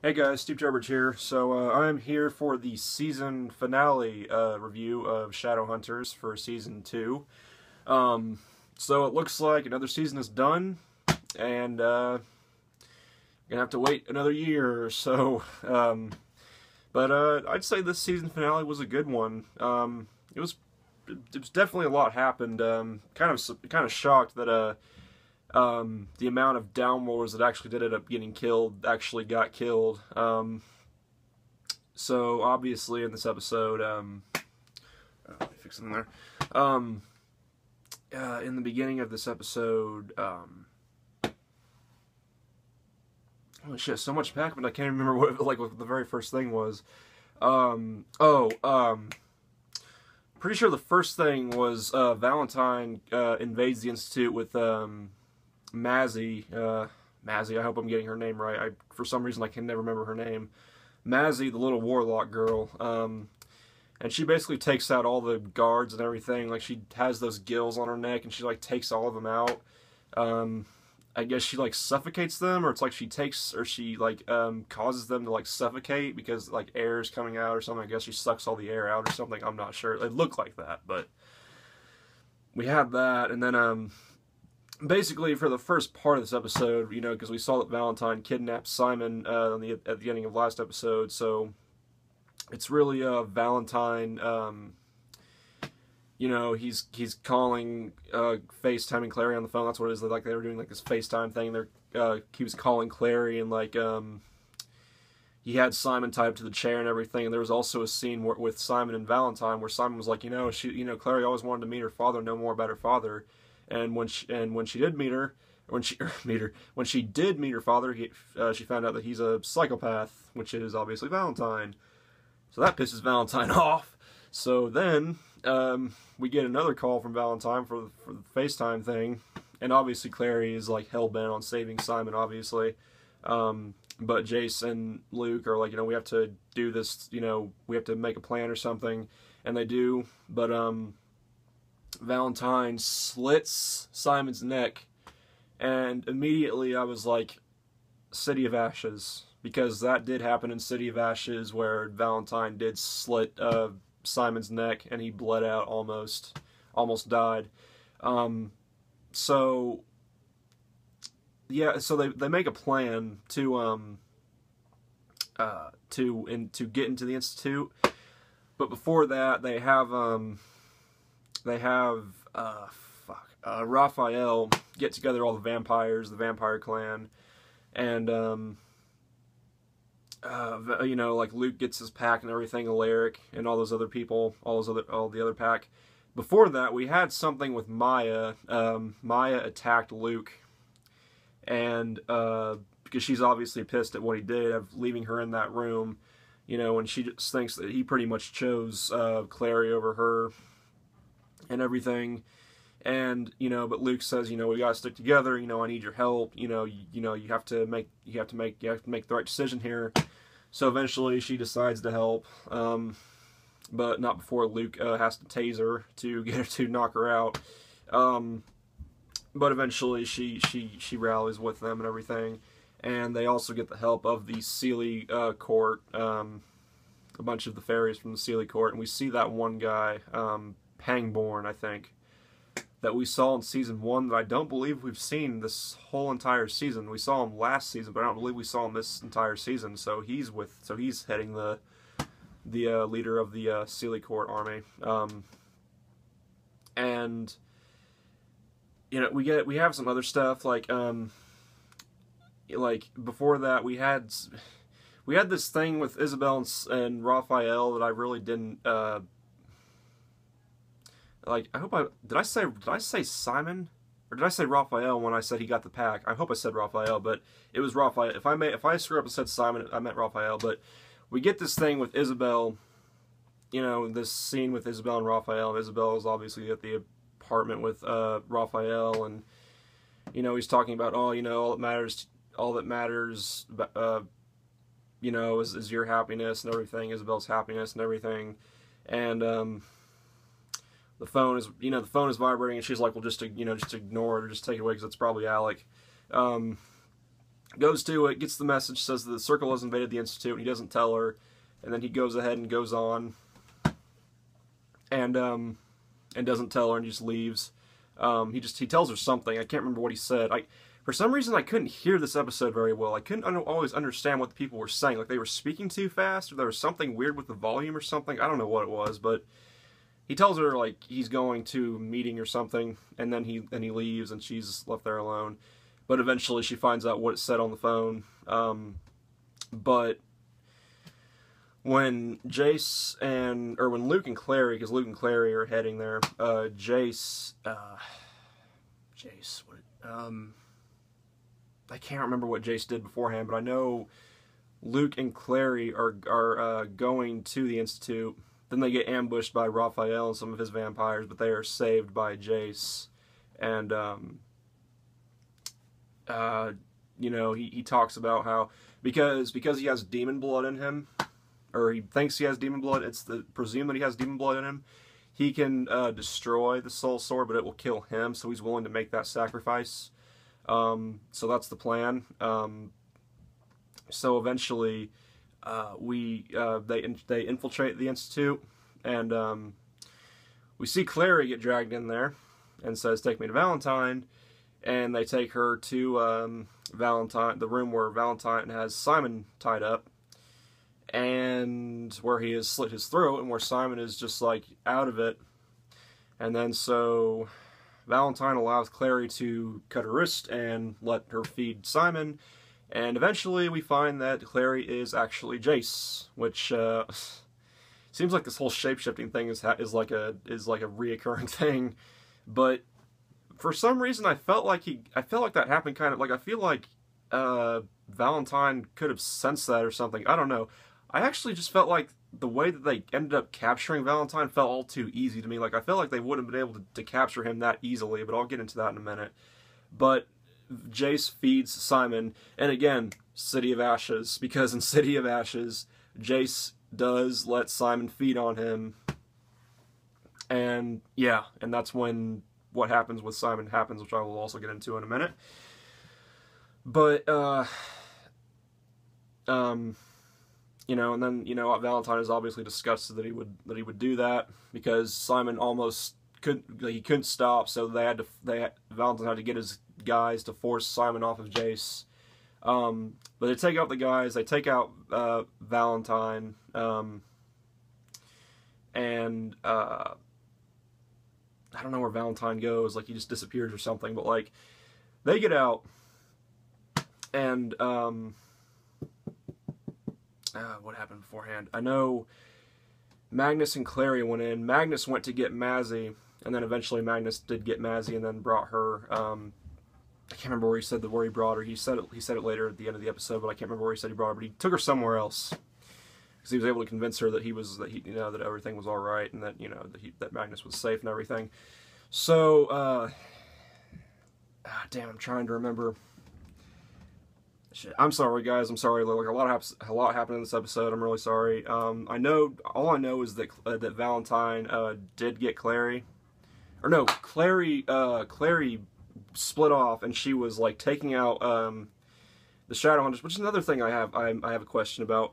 Hey guys, Steve Gerbert here. So I'm here for the season finale review of Shadowhunters for season 2. So it looks like another season is done, and gonna have to wait another year or so. But I'd say this season finale was a good one. It was definitely a lot happened. Kind of shocked that the amount of downworlders that actually did end up getting killed actually got killed. So obviously in this episode, let me fix something there. In the beginning of this episode, oh shit, so much happened I can't remember what the very first thing was. Pretty sure the first thing was Valentine invades the Institute with Mazzy, I hope I'm getting her name right. For some reason I can never remember her name. Mazzy, the little warlock girl. And she basically takes out all the guards and everything. Like, she has those gills on her neck and she takes all of them out. I guess she suffocates them, or it's like she causes them to suffocate because air is coming out or something. I guess she sucks all the air out or something. I'm not sure. It looked like that, but we had that, and then basically, for the first part of this episode, because we saw that Valentine kidnapped Simon at the ending of last episode, so it's really Valentine. He's calling, FaceTiming Clary on the phone. That's what it is. They were doing this FaceTime thing. He was calling Clary, and he had Simon tied up to the chair and everything. And there was also a scene with Simon and Valentine where Simon was like, Clary always wanted to meet her father, know more about her father. And when she did meet her, when she did meet her father, she found out that he's a psychopath, which is obviously Valentine. So that pisses Valentine off. So then we get another call from Valentine for the FaceTime thing, and obviously Clary is hell bent on saving Simon, obviously. But Jace and Luke are we have to do this. We have to make a plan or something, and they do. But Valentine slits Simon's neck, and immediately I was like, City of Ashes, because that did happen in City of Ashes, where Valentine did slit Simon's neck and he bled out, almost died. So yeah, so they make a plan to get into the Institute, but before that they have Raphael get together all the vampires, the vampire clan, and Luke gets his pack and everything, Alaric and all those other people, all the other pack. Before that, we had something with Maya. Maya attacked Luke, and because she's obviously pissed at what he did of leaving her in that room, and she just thinks that he pretty much chose Clary over her and everything. And but Luke says, we gotta stick together. I need your help. You have to make the right decision here. So eventually she decides to help, but not before Luke has to tase her to get her to knock her out. But eventually she rallies with them and everything, and they also get the help of the Sealy court, a bunch of the fairies from the Sealy court, and we see that one guy, Pangborn, I think, that we saw in season 1 that I don't believe we've seen this whole entire season. We saw him last season, but I don't believe we saw him this entire season. So he's heading the leader of the Sealy Court army. And we have some other stuff before that we had this thing with Isabel and Raphael that I really didn't did I say Simon, or did I say Raphael when I said he got the pack? I hope I said Raphael, but it was Raphael. If I screw up and said Simon, I meant Raphael. But we get this thing with Isabel, this scene with Isabel and Raphael. And Isabel is obviously at the apartment with Raphael, and he's talking about all that matters is your happiness and everything, Isabel's happiness and everything, and the phone is vibrating, and she's like, well, just ignore it, or just take it away, because it's probably Alec. Goes to it, gets the message, says that the Circle has invaded the Institute, and he doesn't tell her. And then he goes ahead and goes on, and doesn't tell her, and just leaves. He tells her something. I can't remember what he said. For some reason, I couldn't hear this episode very well. I couldn't always understand what the people were saying. Like, they were speaking too fast, or there was something weird with the volume or something. I don't know what it was, but he tells her, like, he's going to a meeting or something, and then he leaves, and she's left there alone. But eventually she finds out what it said on the phone. But when when Luke and Clary, because Luke and Clary are heading there, I can't remember what Jace did beforehand, but I know Luke and Clary are going to the Institute. Then they get ambushed by Raphael and some of his vampires, but they are saved by Jace. And, you know, he talks about how, because he has demon blood in him, or he thinks he has demon blood, it's presumed that he has demon blood in him, he can destroy the Soul Sword, but it will kill him, so he's willing to make that sacrifice. So that's the plan. So eventually, they infiltrate the Institute, and we see Clary get dragged in there, and says, "Take me to Valentine," and they take her to Valentine, the room where Valentine has Simon tied up, and where he has slit his throat, and where Simon is just like out of it, and then so Valentine allows Clary to cut her wrist and let her feed Simon, and eventually we find that Clary is actually Jace, which seems like this whole shape-shifting thing is like a reoccurring thing, but for some reason I felt like that happened kind of like, I feel like Valentine could have sensed that or something. I don't know. I actually just felt like the way that they ended up capturing Valentine felt all too easy to me. Like, I felt like they wouldn't have been able to capture him that easily, but I'll get into that in a minute. But Jace feeds Simon, and again, City of Ashes, because in City of Ashes, Jace does let Simon feed on him, and yeah, and that's when what happens with Simon happens, which I will also get into in a minute. But, you know, and then, you know, Valentine is obviously disgusted that he would do that, because Simon almost couldn't stop, so Valentine had to get his guys to force Simon off of Jace. But they take out the guys, they take out Valentine, and I don't know where Valentine goes, like he just disappears or something, but like they get out, and what happened beforehand? I know Magnus and Clary went in. Magnus went to get Mazzy, and then eventually Magnus did get Mazzy and then brought her. I can't remember where he brought her. He said it later at the end of the episode, but I can't remember where he said he brought her. But he took her somewhere else because he was able to convince her that that everything was all right, and that that Magnus was safe and everything. So, damn, I'm trying to remember. Shit, I'm sorry, guys. I'm sorry. Like, a lot happened in this episode. I'm really sorry. All I know is that Valentine did get Clary, or no, Clary split off, and she was like taking out the Shadowhunters, which is another thing I have a question about.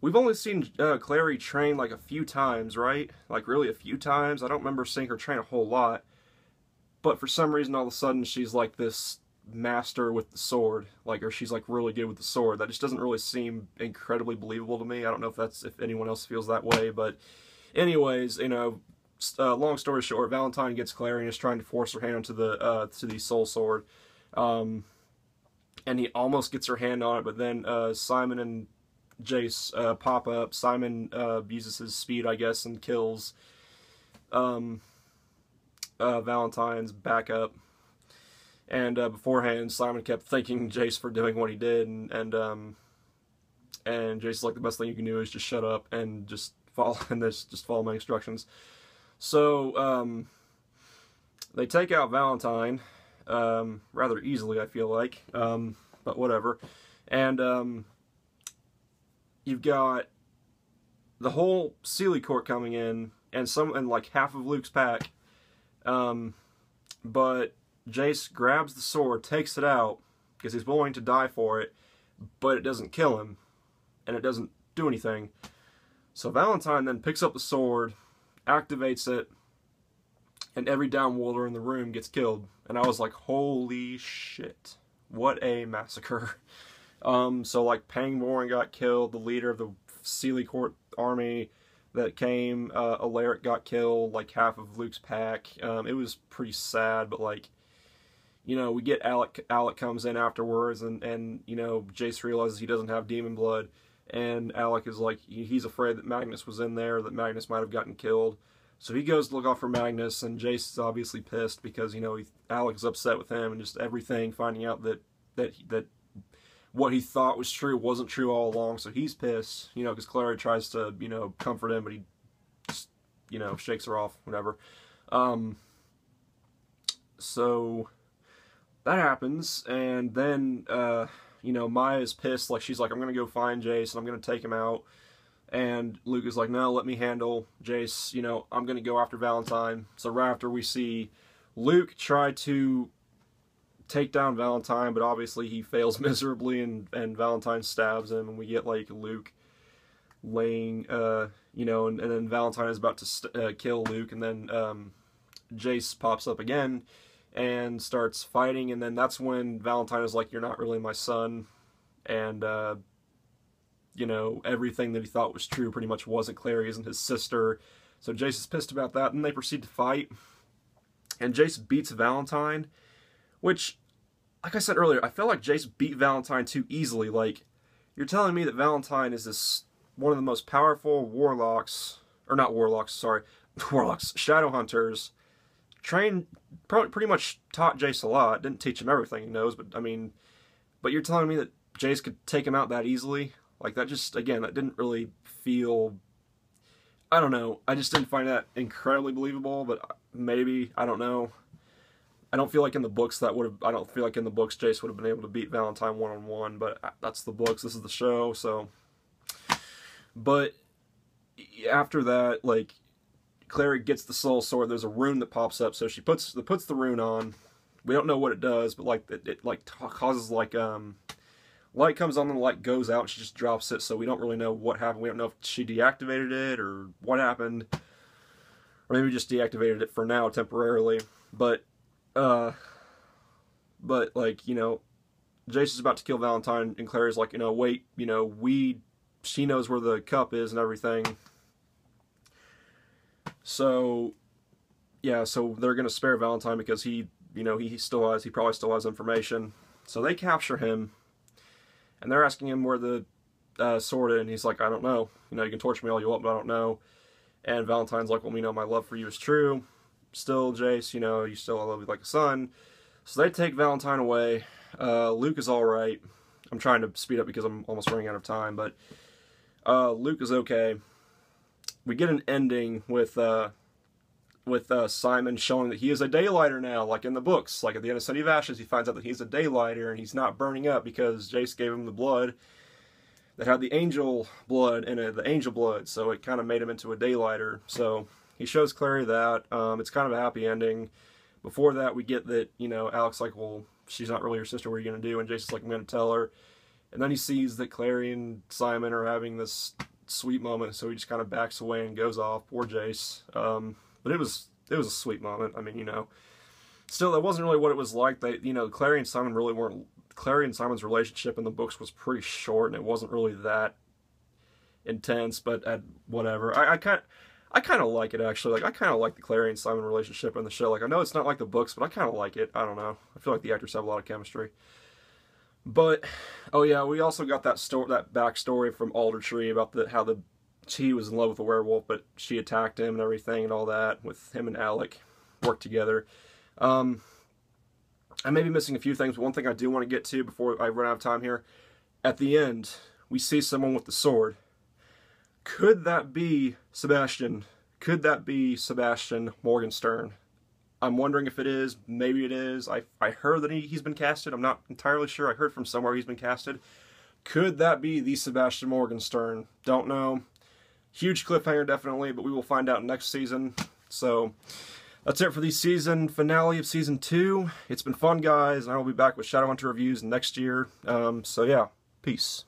We've only seen Clary train like a few times, right? Like really a few times. I don't remember seeing her train a whole lot, but for some reason all of a sudden she's like this master with the sword, like, or she's like really good with the sword. That just doesn't really seem incredibly believable to me. I don't know if anyone else feels that way, but anyways, you know, long story short, Valentine gets Clary and is trying to force her hand to the soul sword, and he almost gets her hand on it, but then Simon and Jace pop up. Simon uses his speed, I guess, and kills Valentine's backup. And beforehand, Simon kept thanking Jace for doing what he did, and Jace's like, the best thing you can do is just shut up and just follow my instructions. So they take out Valentine rather easily, I feel like, but whatever. And you've got the whole Sealy Court coming in, and like half of Luke's pack, but Jace grabs the sword, takes it out, because he's willing to die for it, but it doesn't kill him, and it doesn't do anything. So Valentine then picks up the sword, activates it, and every downworlder in the room gets killed. And I was like, holy shit, what a massacre. So like Pangborn got killed, the leader of the Sealy Court army that came, Alaric got killed, like half of Luke's pack. It was pretty sad, but like, you know, we get Alec comes in afterwards, and you know, Jace realizes he doesn't have demon blood, and Alec is like, he's afraid that Magnus was in there, that Magnus might have gotten killed. So he goes to look out for Magnus, and Jace is obviously pissed because, you know, Alec is upset with him and just everything, finding out that what he thought was true wasn't true all along. So he's pissed, you know, because Clary tries to, you know, comfort him, but he just, you know, shakes her off, whatever. So that happens, and then, you know, Maya's pissed, like, she's like, I'm gonna go find Jace, and I'm gonna take him out. And Luke is like, no, let me handle Jace, you know, I'm gonna go after Valentine. So right after we see Luke try to take down Valentine, but obviously he fails miserably, and Valentine stabs him, and we get, like, Luke laying, you know, and then Valentine is about to kill Luke, and then Jace pops up again and starts fighting, and then that's when Valentine is like, you're not really my son, and, you know, everything that he thought was true pretty much wasn't. Clary isn't his sister. So Jace is pissed about that, and they proceed to fight, and Jace beats Valentine, which, like I said earlier, I feel like Jace beat Valentine too easily. Like, you're telling me that Valentine is this one of the most powerful warlocks, or not warlocks, sorry, warlocks, Shadowhunters, trained, pretty much taught Jace a lot, didn't teach him everything he knows, but, I mean, but you're telling me that Jace could take him out that easily? Like, that just, again, that didn't really feel, I don't know, I just didn't find that incredibly believable, but maybe, I don't know. I don't feel like in the books I don't feel like in the books Jace would have been able to beat Valentine one-on-one, but that's the books, this is the show, so. But after that, like, Clary gets the soul sword, there's a rune that pops up, so she puts the rune on. We don't know what it does, but like, it like causes like, light comes on and the light goes out, and she just drops it, so we don't really know what happened. We don't know if she deactivated it or what happened, or maybe just deactivated it for now temporarily. But like, you know, Jace is about to kill Valentine, and Clary's like, you know, wait, you know, she knows where the cup is and everything. So yeah, so they're gonna spare Valentine because he, you know, he probably still has information. So they capture him. And they're asking him where the sword is, and he's like, I don't know. You know, you can torture me all you want, but I don't know. And Valentine's like, well, you know, my love for you is true. Still, Jace, you know, I love you like a son. So they take Valentine away. Luke is alright. I'm trying to speed up because I'm almost running out of time, but Luke is okay. We get an ending with Simon showing that he is a daylighter now, like in the books. Like at the end of City of Ashes, he finds out that he's a daylighter, and he's not burning up because Jace gave him the blood that had the angel blood in it, the angel blood, so it kind of made him into a daylighter. So he shows Clary that. It's kind of a happy ending. Before that, we get that, you know, Alec's like, well, she's not really your sister, what are you going to do? And Jason's like, I'm going to tell her. And then he sees that Clary and Simon are having this sweet moment, so he just kind of backs away and goes off. Poor Jace. But it was a sweet moment. I mean, you know, still, that wasn't really what it was like. They, you know, Clary and Simon's relationship in the books was pretty short, and it wasn't really that intense, but whatever. I kind of like it, actually. Like, I kind of like the Clary and Simon relationship in the show. Like, I know it's not like the books, but I kind of like it. I don't know. I feel like the actors have a lot of chemistry. But, oh yeah, we also got that backstory from Aldertree about how he was in love with a werewolf, but she attacked him and everything and all that, with him and Alec worked together. I may be missing a few things, but one thing I do want to get to before I run out of time here. At the end, we see someone with the sword. Could that be Sebastian? Could that be Sebastian Morgenstern? I'm wondering if it is. Maybe it is. I heard that he's been casted. I'm not entirely sure. I heard from somewhere he's been casted. Could that be the Sebastian Morgenstern? Don't know. Huge cliffhanger, definitely, but we will find out next season. So, that's it for the season finale of Season 2. It's been fun, guys, and I will be back with Shadowhunter reviews next year. So yeah, peace. Peace.